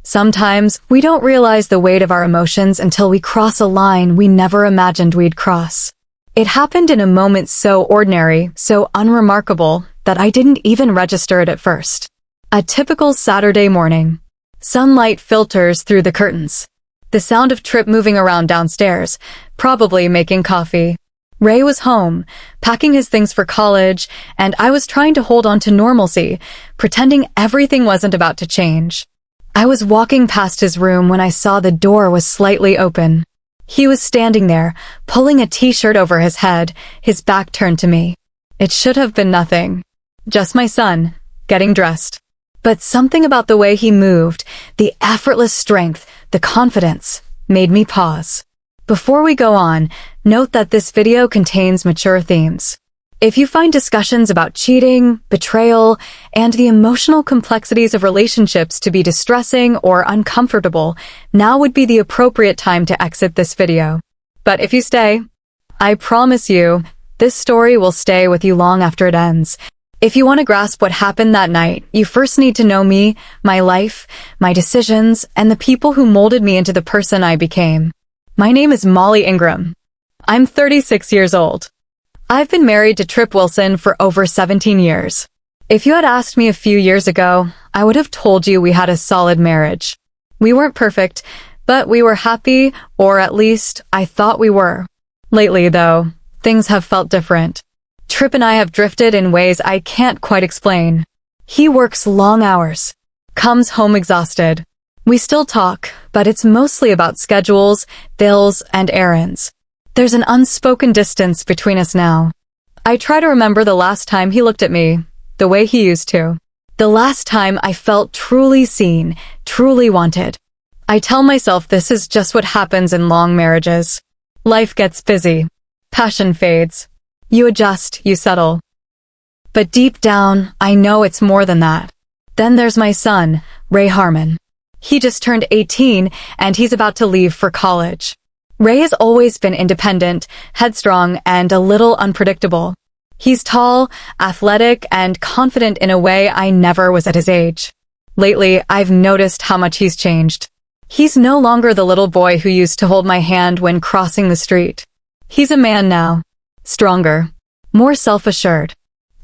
Sometimes we don't realize the weight of our emotions until we cross a line we never imagined we'd cross. It happened in a moment so ordinary, so unremarkable, that I didn't even register it at first. A typical Saturday morning. Sunlight filters through the curtains. The sound of Trip moving around downstairs, probably making coffee. Ray was home, packing his things for college, and I was trying to hold on to normalcy, pretending everything wasn't about to change. I was walking past his room when I saw the door was slightly open. He was standing there, pulling a t-shirt over his head, his back turned to me. It should have been nothing. Just my son, getting dressed. But something about the way he moved, the effortless strength, the confidence, made me pause. Before we go on, note that this video contains mature themes. If you find discussions about cheating, betrayal, and the emotional complexities of relationships to be distressing or uncomfortable, now would be the appropriate time to exit this video. But if you stay, I promise you, this story will stay with you long after it ends. If you want to grasp what happened that night, you first need to know me, my life, my decisions, and the people who molded me into the person I became. My name is Molly Ingram. I'm 36 years old. I've been married to Trip Wilson for over 17 years. If you had asked me a few years ago, I would have told you we had a solid marriage. We weren't perfect, but we were happy, or at least I thought we were. Lately, though, things have felt different. Trip and I have drifted in ways I can't quite explain. He works long hours, comes home exhausted. We still talk, but it's mostly about schedules, bills, and errands. There's an unspoken distance between us now. I try to remember the last time he looked at me, the way he used to. The last time I felt truly seen, truly wanted. I tell myself this is just what happens in long marriages. Life gets busy. Passion fades. You adjust, you settle. But deep down, I know it's more than that. Then there's my son, Ray Harmon. He just turned 18, and he's about to leave for college. Ray has always been independent, headstrong, and a little unpredictable. He's tall, athletic, and confident in a way I never was at his age. Lately, I've noticed how much he's changed. He's no longer the little boy who used to hold my hand when crossing the street. He's a man now. Stronger. More self-assured.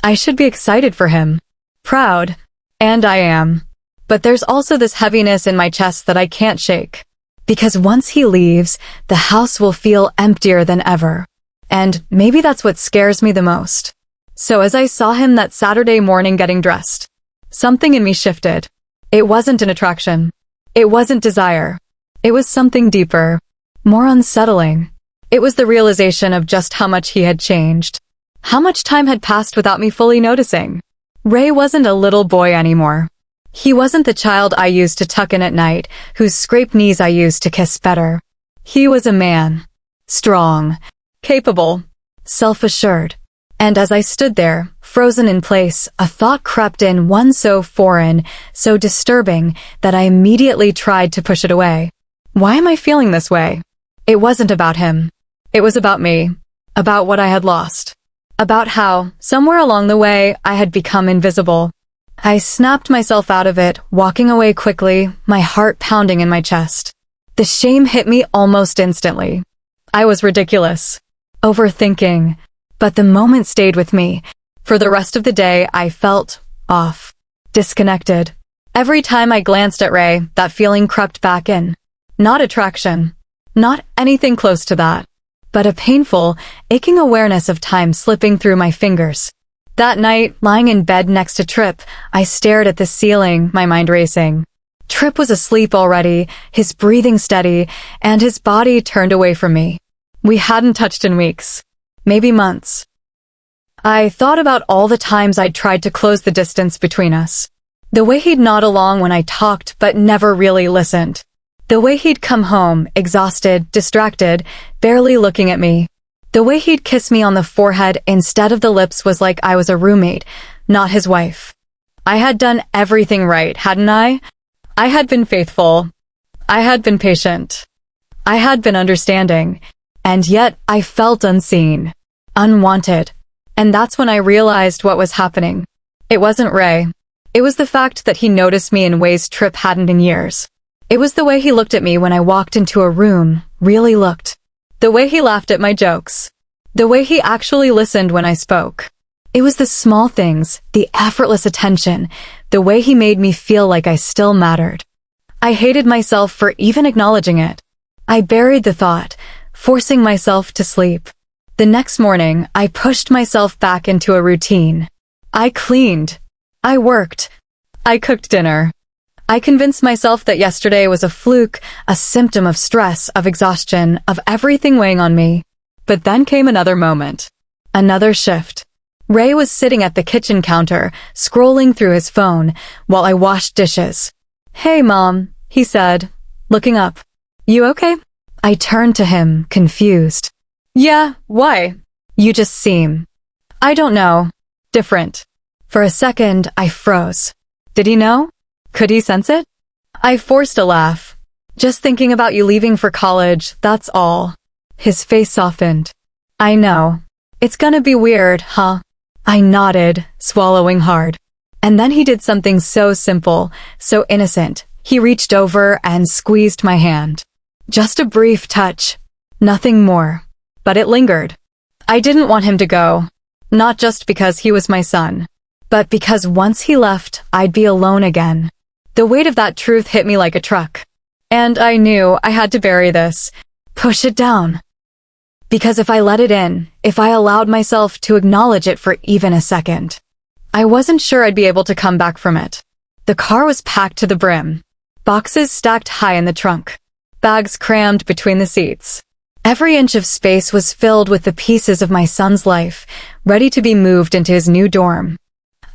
I should be excited for him. Proud. And I am. But there's also this heaviness in my chest that I can't shake. Because once he leaves, the house will feel emptier than ever. And maybe that's what scares me the most. So as I saw him that Saturday morning getting dressed, something in me shifted. It wasn't an attraction. It wasn't desire. It was something deeper. More unsettling. It was the realization of just how much he had changed. How much time had passed without me fully noticing. Ray wasn't a little boy anymore. He wasn't the child I used to tuck in at night, whose scraped knees I used to kiss better. He was a man. Strong. Capable. Self-assured. And as I stood there, frozen in place, a thought crept in, one so foreign, so disturbing, that I immediately tried to push it away. Why am I feeling this way? It wasn't about him. It was about me. About what I had lost. About how, somewhere along the way, I had become invisible. I snapped myself out of it, walking away quickly, my heart pounding in my chest. The shame hit me almost instantly. I was ridiculous. Overthinking. But the moment stayed with me. For the rest of the day, I felt off. Disconnected. Every time I glanced at Ray, that feeling crept back in. Not attraction. Not anything close to that. But a painful, aching awareness of time slipping through my fingers. That night, lying in bed next to Trip, I stared at the ceiling, my mind racing. Trip was asleep already, his breathing steady, and his body turned away from me. We hadn't touched in weeks. Maybe months. I thought about all the times I'd tried to close the distance between us. The way he'd nod along when I talked but never really listened. The way he'd come home, exhausted, distracted, barely looking at me. The way he'd kiss me on the forehead instead of the lips was like I was a roommate, not his wife. I had done everything right, hadn't I? I had been faithful. I had been patient. I had been understanding. And yet I felt unseen. Unwanted. And that's when I realized what was happening. It wasn't Ray. It was the fact that he noticed me in ways Trip hadn't in years. It was the way he looked at me when I walked into a room, really looked. The way he laughed at my jokes. The way he actually listened when I spoke. It was the small things, the effortless attention, the way he made me feel like I still mattered. I hated myself for even acknowledging it. I buried the thought, forcing myself to sleep. The next morning, I pushed myself back into a routine. I cleaned. I worked. I cooked dinner. I convinced myself that yesterday was a fluke, a symptom of stress, of exhaustion, of everything weighing on me. But then came another moment. Another shift. Ray was sitting at the kitchen counter, scrolling through his phone, while I washed dishes. "Hey, Mom," he said, looking up. "You okay?" I turned to him, confused. "Yeah, why?" "You just seem, I don't know, different." For a second, I froze. Did he know? Could he sense it? I forced a laugh. "Just thinking about you leaving for college, that's all." His face softened. "I know. It's gonna be weird, huh?" I nodded, swallowing hard. And then he did something so simple, so innocent. He reached over and squeezed my hand. Just a brief touch. Nothing more. But it lingered. I didn't want him to go. Not just because he was my son, but because once he left, I'd be alone again. The weight of that truth hit me like a truck. And I knew I had to bury this. Push it down. Because if I let it in, if I allowed myself to acknowledge it for even a second, I wasn't sure I'd be able to come back from it. The car was packed to the brim. Boxes stacked high in the trunk. Bags crammed between the seats. Every inch of space was filled with the pieces of my son's life, ready to be moved into his new dorm.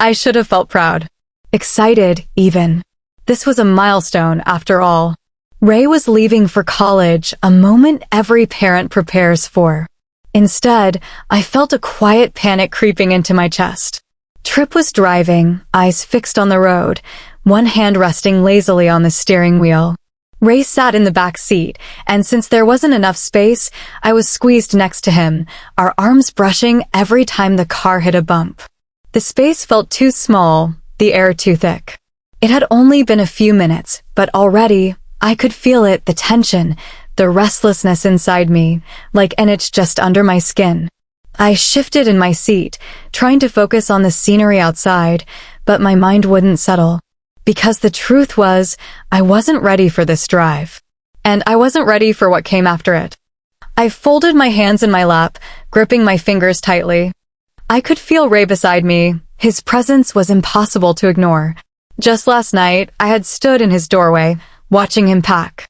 I should have felt proud. Excited, even. This was a milestone, after all. Ray was leaving for college, a moment every parent prepares for. Instead, I felt a quiet panic creeping into my chest. Tripp was driving, eyes fixed on the road, one hand resting lazily on the steering wheel. Ray sat in the back seat, and since there wasn't enough space, I was squeezed next to him, our arms brushing every time the car hit a bump. The space felt too small, the air too thick. It had only been a few minutes, but already, I could feel it, the tension, the restlessness inside me, like an itch just under my skin. I shifted in my seat, trying to focus on the scenery outside, but my mind wouldn't settle. Because the truth was, I wasn't ready for this drive. And I wasn't ready for what came after it. I folded my hands in my lap, gripping my fingers tightly. I could feel Ray beside me. His presence was impossible to ignore. Just last night, I had stood in his doorway, watching him pack.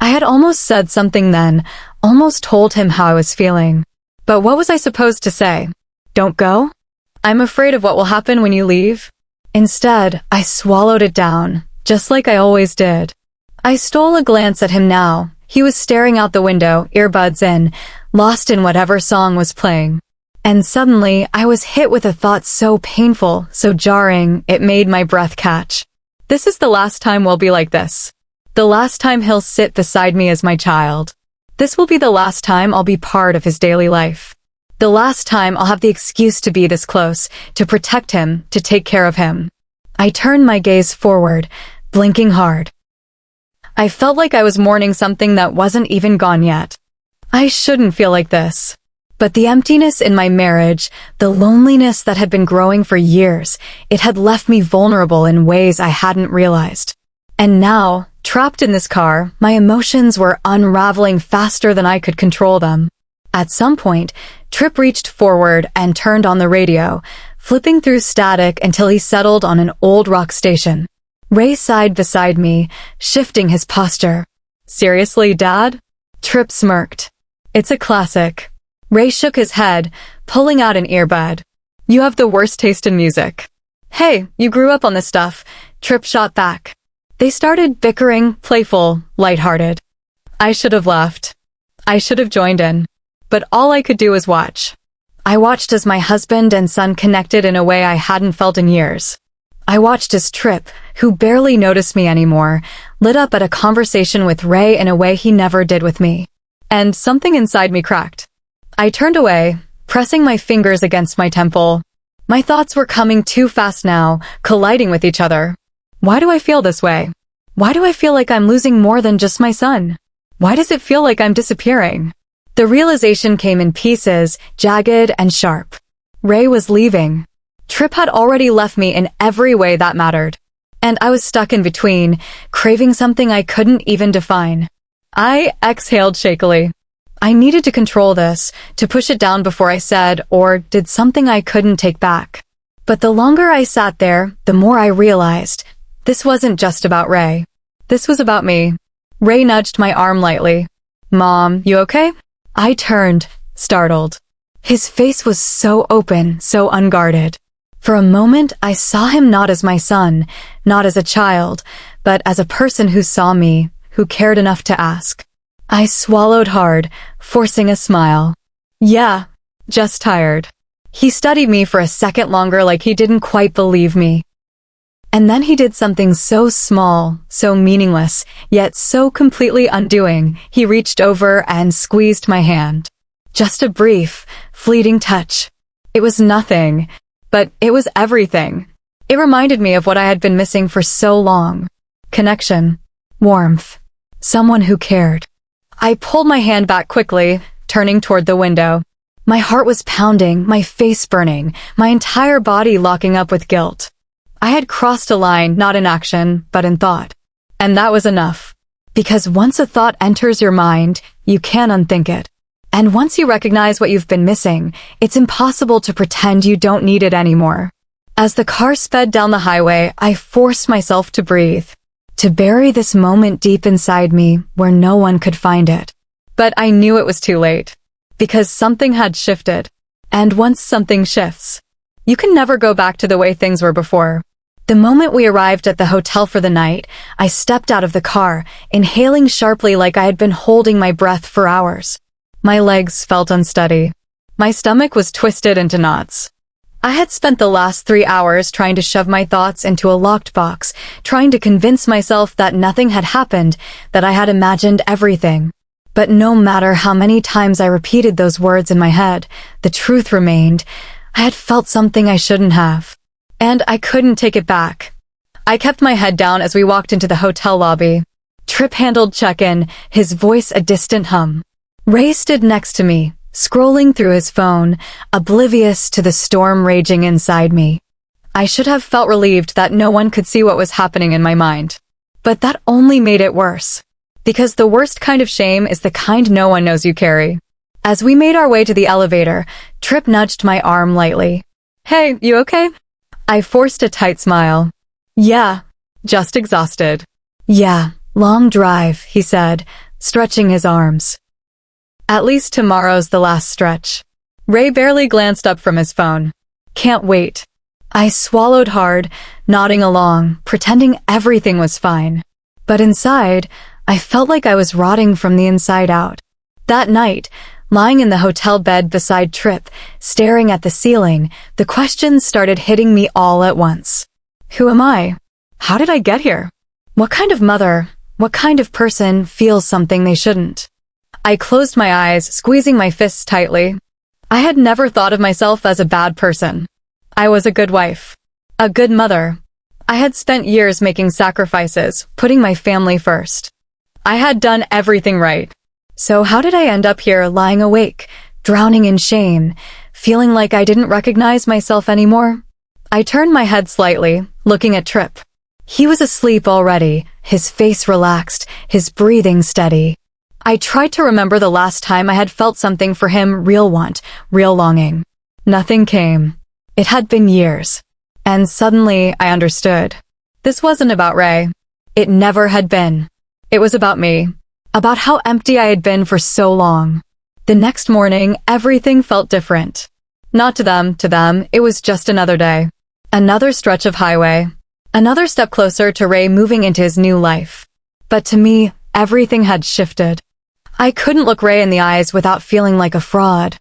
I had almost said something then, almost told him how I was feeling. But what was I supposed to say? Don't go? I'm afraid of what will happen when you leave. Instead, I swallowed it down, just like I always did. I stole a glance at him now. He was staring out the window, earbuds in, lost in whatever song was playing. And suddenly, I was hit with a thought so painful, so jarring, it made my breath catch. This is the last time we'll be like this. The last time he'll sit beside me as my child. This will be the last time I'll be part of his daily life. The last time I'll have the excuse to be this close, to protect him, to take care of him. I turned my gaze forward, blinking hard. I felt like I was mourning something that wasn't even gone yet. I shouldn't feel like this. But the emptiness in my marriage, the loneliness that had been growing for years, it had left me vulnerable in ways I hadn't realized. And now, trapped in this car, my emotions were unraveling faster than I could control them. At some point, Tripp reached forward and turned on the radio, flipping through static until he settled on an old rock station. Ray sighed beside me, shifting his posture. "Seriously, Dad?" Tripp smirked. "It's a classic." Ray shook his head, pulling out an earbud. "You have the worst taste in music." "Hey, you grew up on this stuff," Tripp shot back. They started bickering, playful, lighthearted. I should have laughed. I should have joined in. But all I could do was watch. I watched as my husband and son connected in a way I hadn't felt in years. I watched as Tripp, who barely noticed me anymore, lit up at a conversation with Ray in a way he never did with me. And something inside me cracked. I turned away, pressing my fingers against my temple. My thoughts were coming too fast now, colliding with each other. Why do I feel this way? Why do I feel like I'm losing more than just my son? Why does it feel like I'm disappearing? The realization came in pieces, jagged and sharp. Ray was leaving. Trip had already left me in every way that mattered. And I was stuck in between, craving something I couldn't even define. I exhaled shakily. I needed to control this, to push it down before I said or did something I couldn't take back. But the longer I sat there, the more I realized this wasn't just about Ray. This was about me. Ray nudged my arm lightly. Mom, you okay? I turned, startled. His face was so open, so unguarded. For a moment, I saw him not as my son, not as a child, but as a person who saw me, who cared enough to ask. I swallowed hard, forcing a smile. Yeah, just tired. He studied me for a second longer like he didn't quite believe me. And then he did something so small, so meaningless, yet so completely undoing. He reached over and squeezed my hand. Just a brief, fleeting touch. It was nothing, but it was everything. It reminded me of what I had been missing for so long. Connection, warmth, someone who cared. I pulled my hand back quickly, turning toward the window. My heart was pounding, my face burning, my entire body locking up with guilt. I had crossed a line, not in action, but in thought. And that was enough. Because once a thought enters your mind, you can't unthink it. And once you recognize what you've been missing, it's impossible to pretend you don't need it anymore. As the car sped down the highway, I forced myself to breathe, to bury this moment deep inside me where no one could find it. But I knew it was too late. Because something had shifted. And once something shifts, you can never go back to the way things were before. The moment we arrived at the hotel for the night, I stepped out of the car, inhaling sharply like I had been holding my breath for hours. My legs felt unsteady. My stomach was twisted into knots. I had spent the last 3 hours trying to shove my thoughts into a locked box, trying to convince myself that nothing had happened, that I had imagined everything. But no matter how many times I repeated those words in my head, the truth remained. I had felt something I shouldn't have. And I couldn't take it back. I kept my head down as we walked into the hotel lobby. Trip handled check-in, his voice a distant hum. Ray stood next to me, scrolling through his phone, oblivious to the storm raging inside me. I should have felt relieved that no one could see what was happening in my mind. But that only made it worse. Because the worst kind of shame is the kind no one knows you carry. As we made our way to the elevator, Trip nudged my arm lightly. Hey, you okay? I forced a tight smile. Yeah, just exhausted. Yeah, long drive, he said, stretching his arms. At least tomorrow's the last stretch. Ray barely glanced up from his phone. Can't wait. I swallowed hard, nodding along, pretending everything was fine. But inside, I felt like I was rotting from the inside out. That night, lying in the hotel bed beside Trip, staring at the ceiling, the questions started hitting me all at once. Who am I? How did I get here? What kind of mother, what kind of person feels something they shouldn't? I closed my eyes, squeezing my fists tightly. I had never thought of myself as a bad person. I was a good wife. A good mother. I had spent years making sacrifices, putting my family first. I had done everything right. So how did I end up here lying awake, drowning in shame, feeling like I didn't recognize myself anymore? I turned my head slightly, looking at Trip. He was asleep already, his face relaxed, his breathing steady. I tried to remember the last time I had felt something for him, real want, real longing. Nothing came. It had been years. And suddenly I understood. This wasn't about Ray. It never had been. It was about me. About how empty I had been for so long. The next morning, everything felt different. Not to them, it was just another day. Another stretch of highway. Another step closer to Ray moving into his new life. But to me, everything had shifted. I couldn't look Ray in the eyes without feeling like a fraud.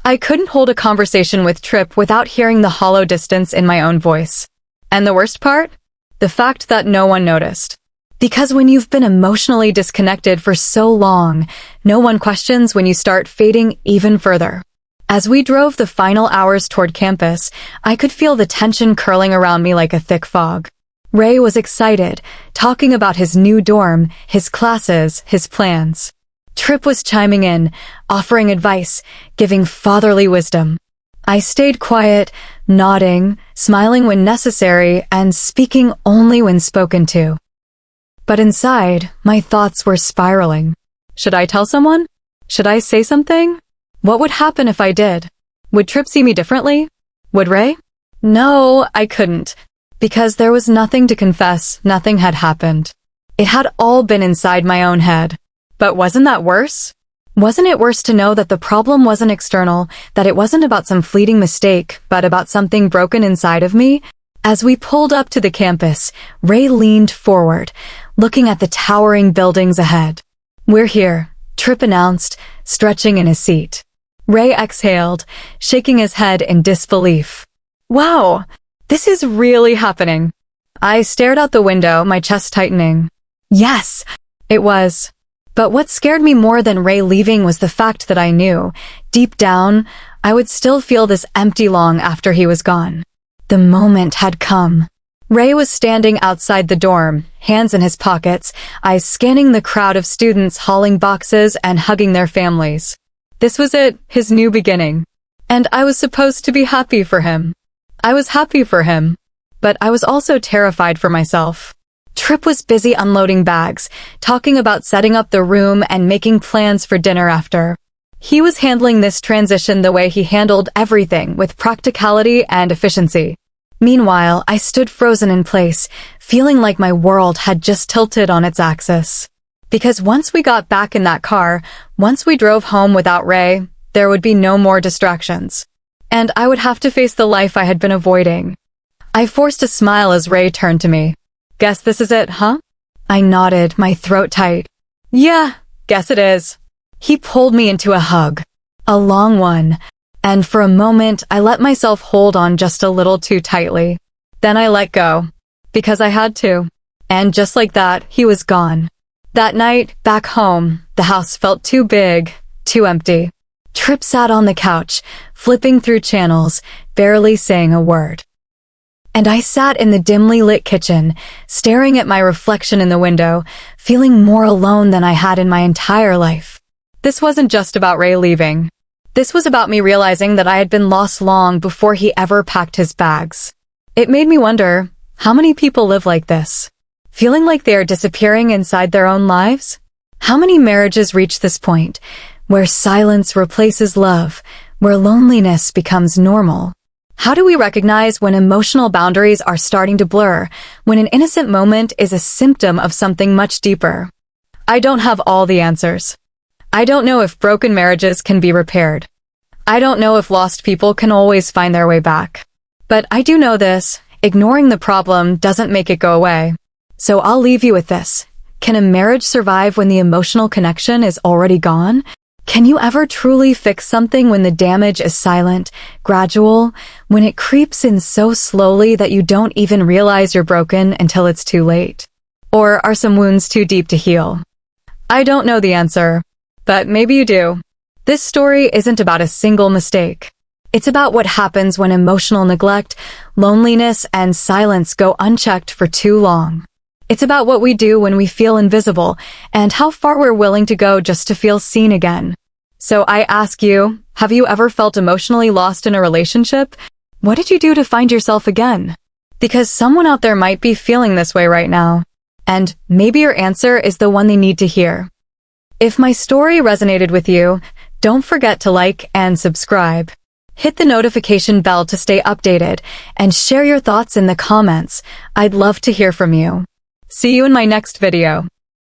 I couldn't hold a conversation with Trip without hearing the hollow distance in my own voice. And the worst part? The fact that no one noticed. Because when you've been emotionally disconnected for so long, no one questions when you start fading even further. As we drove the final hours toward campus, I could feel the tension curling around me like a thick fog. Ray was excited, talking about his new dorm, his classes, his plans. Trip was chiming in, offering advice, giving fatherly wisdom. I stayed quiet, nodding, smiling when necessary, and speaking only when spoken to. But inside, my thoughts were spiraling. Should I tell someone? Should I say something? What would happen if I did? Would Trip see me differently? Would Ray? No, I couldn't. Because there was nothing to confess, nothing had happened. It had all been inside my own head. But wasn't that worse? Wasn't it worse to know that the problem wasn't external, that it wasn't about some fleeting mistake, but about something broken inside of me? As we pulled up to the campus, Ray leaned forward, looking at the towering buildings ahead. "We're here," Trip announced, stretching in his seat. Ray exhaled, shaking his head in disbelief. "Wow, this is really happening." I stared out the window, my chest tightening. Yes, it was. But what scared me more than Ray leaving was the fact that I knew, deep down, I would still feel this empty long after he was gone. The moment had come. Ray was standing outside the dorm, hands in his pockets, eyes scanning the crowd of students hauling boxes and hugging their families. This was it, his new beginning. And I was supposed to be happy for him. I was happy for him. But I was also terrified for myself. Trip was busy unloading bags, talking about setting up the room and making plans for dinner after. He was handling this transition the way he handled everything, with practicality and efficiency. Meanwhile, I stood frozen in place, feeling like my world had just tilted on its axis. Because once we got back in that car, once we drove home without Ray, there would be no more distractions. And I would have to face the life I had been avoiding. I forced a smile as Ray turned to me. "Guess this is it, huh?" I nodded, my throat tight. "Yeah, guess it is." He pulled me into a hug. A long one. And for a moment, I let myself hold on just a little too tightly. Then I let go. Because I had to. And just like that, he was gone. That night, back home, the house felt too big, too empty. Trip sat on the couch, flipping through channels, barely saying a word. And I sat in the dimly lit kitchen, staring at my reflection in the window, feeling more alone than I had in my entire life. This wasn't just about Ray leaving. This was about me realizing that I had been lost long before he ever packed his bags. It made me wonder, how many people live like this? Feeling like they are disappearing inside their own lives? How many marriages reach this point, where silence replaces love, where loneliness becomes normal? How do we recognize when emotional boundaries are starting to blur, when an innocent moment is a symptom of something much deeper? I don't have all the answers. I don't know if broken marriages can be repaired. I don't know if lost people can always find their way back. But I do know this, ignoring the problem doesn't make it go away. So I'll leave you with this. Can a marriage survive when the emotional connection is already gone? Can you ever truly fix something when the damage is silent, gradual, when it creeps in so slowly that you don't even realize you're broken until it's too late? Or are some wounds too deep to heal? I don't know the answer, but maybe you do. This story isn't about a single mistake. It's about what happens when emotional neglect, loneliness, and silence go unchecked for too long. It's about what we do when we feel invisible and how far we're willing to go just to feel seen again. So I ask you, have you ever felt emotionally lost in a relationship? What did you do to find yourself again? Because someone out there might be feeling this way right now. And maybe your answer is the one they need to hear. If my story resonated with you, don't forget to like and subscribe. Hit the notification bell to stay updated and share your thoughts in the comments. I'd love to hear from you. See you in my next video.